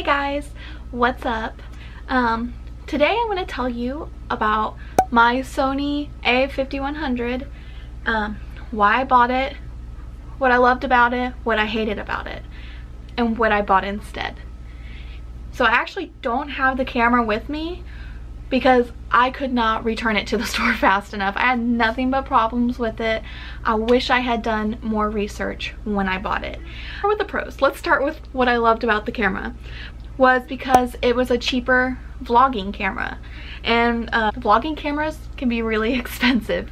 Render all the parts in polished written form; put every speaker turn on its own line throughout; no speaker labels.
guys, what's up? Today I'm going to tell you about my Sony A5100, why I bought it, what I loved about it, what I hated about it, and what I bought instead. So I actually don't have the camera with me because I could not return it to the store fast enough. I had nothing but problems with it. I wish I had done more research when I bought it. Start with the pros. Let's start with what I loved about the camera. Was because it was a cheaper vlogging camera, and vlogging cameras can be really expensive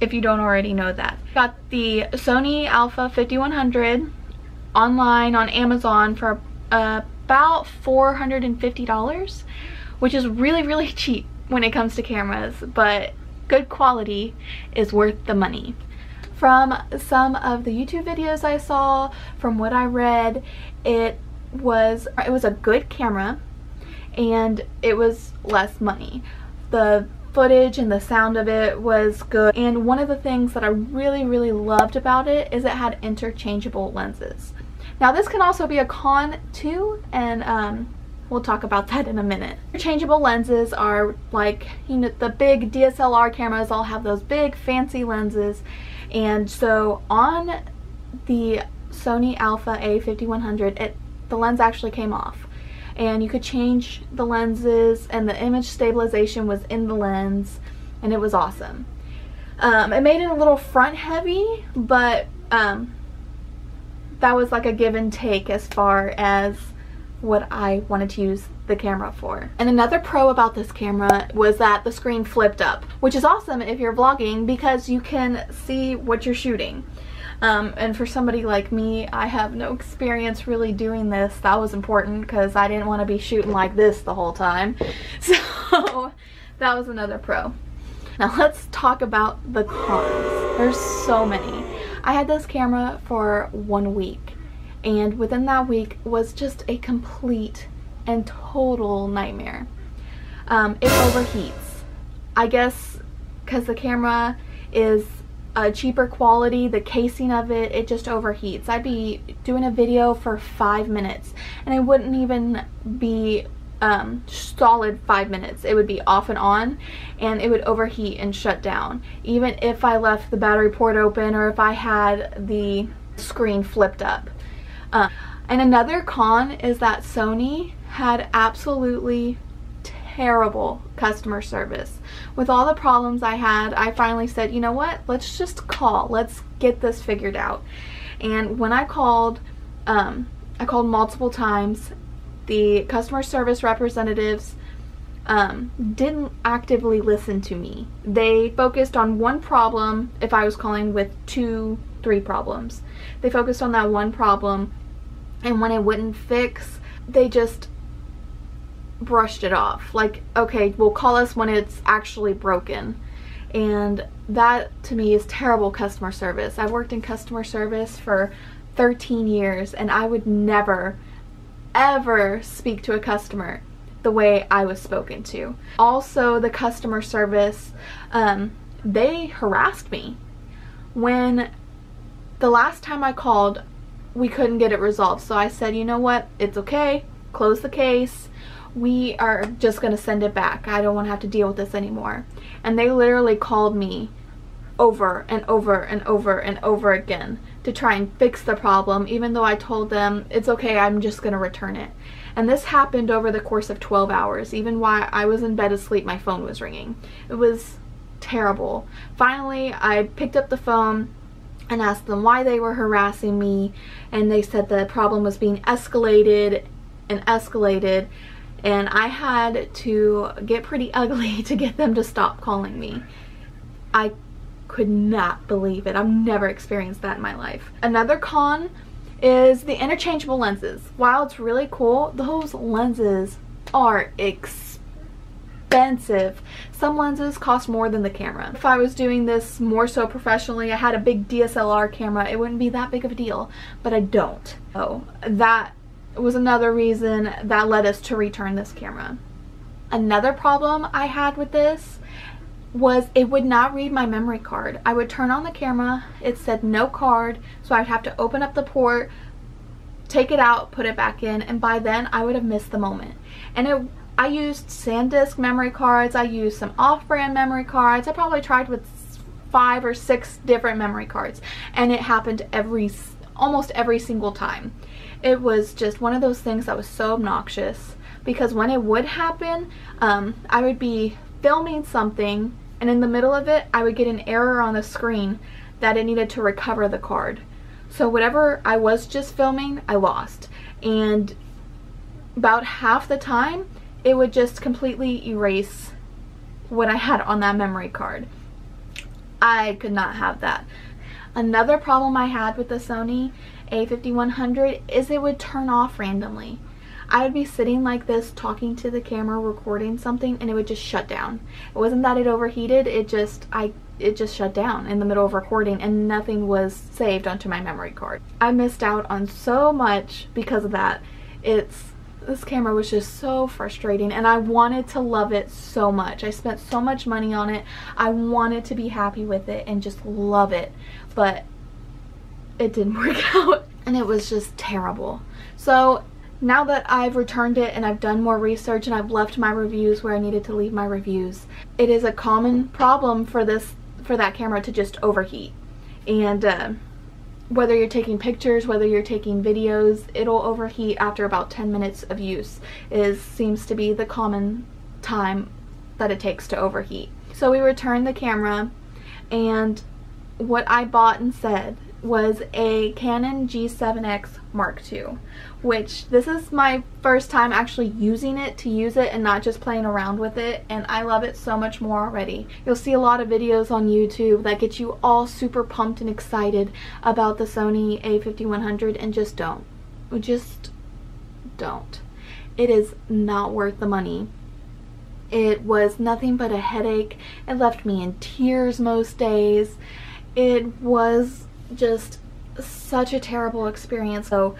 if you don't already know that. Got the Sony A5100 online on Amazon for about $450, which is really cheap when it comes to cameras, but good quality is worth the money. From some of the YouTube videos I saw, from what I read, it was a good camera and it was less money. The footage and the sound of it was good, and one of the things that I really loved about it is it had interchangeable lenses. Now this can also be a con too, and we'll talk about that in a minute. Interchangeable lenses are like, you know, the big DSLR cameras all have those big fancy lenses, and so on the Sony Alpha A5100 the lens actually came off, and you could change the lenses, and the image stabilization was in the lens, and it was awesome. It made it a little front heavy, but that was like a give and take as far as what I wanted to use the camera for. And another pro about this camera was that the screen flipped up, which is awesome if you're vlogging because you can see what you're shooting. And for somebody like me, I have no experience really doing this. That was important because I didn't want to be shooting like this the whole time. So that was another pro. Now let's talk about the cons. There's so many. I had this camera for 1 week, and within that week was just a complete and total nightmare. It overheats. I guess because the camera is a cheaper quality, the casing of it just overheats. I'd be doing a video for 5 minutes and it wouldn't even be solid 5 minutes. It would be off and on, and it would overheat and shut down even if I left the battery port open or if I had the screen flipped up. And another con is that Sony had absolutely terrible customer service. With all the problems I had, I finally said, you know what, let's just call, let's get this figured out. And when I called multiple times. The customer service representatives didn't actively listen to me. They focused on one problem if I was calling with 2-3 problems. They focused on that one problem, and when it wouldn't fix, they just brushed it off. Like, okay, well, call us when it's actually broken. And that to me is terrible customer service. I've worked in customer service for 13 years and I would never ever speak to a customer the way I was spoken to. Also, the customer service, they harassed me. When the last time I called, we couldn't get it resolved, so I said, you know what, it's okay, close the case, we are just gonna send it back. I don't want to have to deal with this anymore. And they literally called me over and over again to try and fix the problem, even though I told them it's okay, I'm just gonna return it. And this happened over the course of 12 hours. Even while I was in bed asleep, my phone was ringing. It was terrible. Finally, I picked up the phone and asked them why they were harassing me, and they said the problem was being escalated, and I had to get pretty ugly to get them to stop calling me. I could not believe it. I've never experienced that in my life. Another con is the interchangeable lenses. While it's really cool, those lenses are expensive. Some lenses cost more than the camera. If I was doing this more so professionally, I had a big DSLR camera, it wouldn't be that big of a deal, but I don't. So that was another reason that led us to return this camera. Another problem I had with this was it would not read my memory card. I would turn on the camera, it said no card, so I'd have to open up the port, take it out, put it back in, and by then I would have missed the moment. And I used SanDisk memory cards, I used some off-brand memory cards, I probably tried with 5 or 6 different memory cards, and it happened almost every single time. It was just one of those things that was so obnoxious, because when it would happen, I would be filming something, and in the middle of it I would get an error on the screen that it needed to recover the card. So whatever I was just filming, I lost. And about half the time, it would just completely erase what I had on that memory card. I could not have that. Another problem I had with the Sony A5100 is it would turn off randomly. I would be sitting like this talking to the camera, recording something, and it would just shut down. It wasn't that it overheated, it just shut down in the middle of recording, and nothing was saved onto my memory card. I missed out on so much because of that. This camera was just so frustrating, and I wanted to love it so much. I spent so much money on it. I wanted to be happy with it and just love it, but it didn't work out, and it was just terrible. So now that I've returned it and I've done more research and I've left my reviews where I needed to leave my reviews, it is a common problem for that camera to just overheat. And whether you're taking pictures, whether you're taking videos, it'll overheat after about 10 minutes of use. Seems to be the common time that it takes to overheat. So we returned the camera, and what I bought instead was a Canon G7X Mark II, which this is my first time actually using it to use it and not just playing around with it, and I love it so much more already. You'll see a lot of videos on YouTube that get you all super pumped and excited about the Sony A5100, and just don't. Just don't. It is not worth the money. It was nothing but a headache. It left me in tears most days. It was just such a terrible experience. So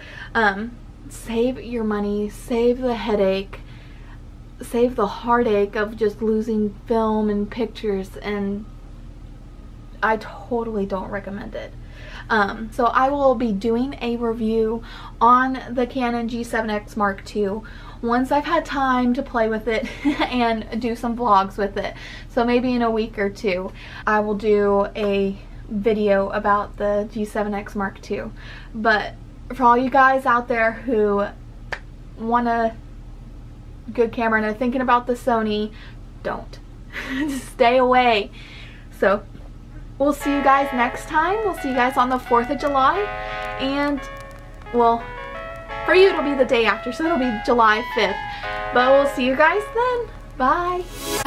save your money, save the headache, save the heartache of just losing film and pictures, and I totally don't recommend it. So I will be doing a review on the Canon G7X Mark II once I've had time to play with it and do some vlogs with it. So maybe in a week or two I will do a video about the G7X Mark II. But for all you guys out there who want a good camera and are thinking about the Sony, don't. Just stay away. So we'll see you guys next time. We'll see you guys on the 4th of July, and well, for you it'll be the day after, so it'll be July 5th, but we'll see you guys then. Bye.